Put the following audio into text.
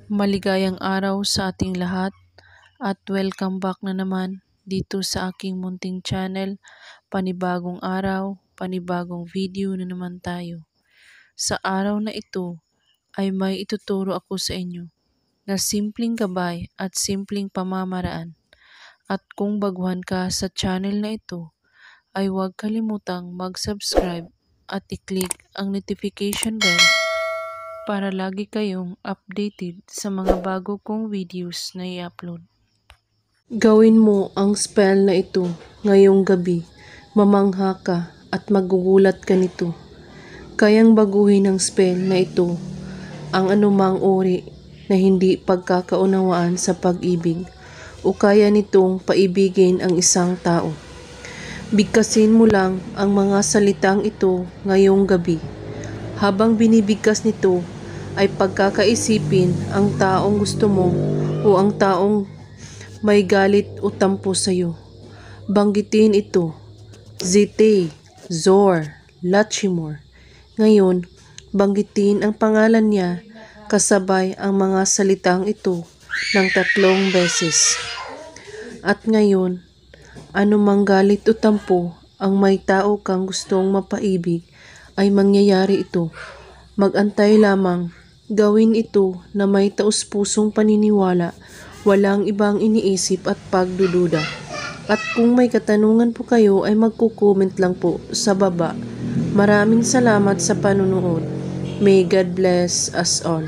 Maligayang araw sa ating lahat at welcome back na naman dito sa aking munting channel. Panibagong araw, panibagong video na naman tayo. Sa araw na ito ay may ituturo ako sa inyo na simpleng gabay at simpleng pamamaraan. At kung baguhan ka sa channel na ito, ay huwag kalimutang mag-subscribe at i-click ang notification bell para lagi kayong updated sa mga bago kong videos na i-upload. Gawin mo ang spell na ito ngayong gabi. Mamangha ka at magugulat ka nito. Kayang baguhin ng spell na ito ang anumang uri na hindi pagkakaunawaan sa pag-ibig o kaya nitong paibigin ang isang tao. Bigkasin mo lang ang mga salitang ito ngayong gabi. Habang binibigkas nito ay pagkakaisipin ang taong gusto mo o ang taong may galit o tampo sa iyo. Banggitin ito, Zite, Zor, Lachimor. Ngayon, banggitin ang pangalan niya kasabay ang mga salitang ito ng 3 beses. At ngayon, anumang galit o tampo ang may tao kang gustong mapaibig ay mangyayari ito. Mag-antay lamang. Gawin ito na may taus-pusong paniniwala, walang ibang iniisip at pagdududa. At kung may katanungan po kayo ay magko-comment lang po sa baba. Maraming salamat sa panunood. May God bless us all.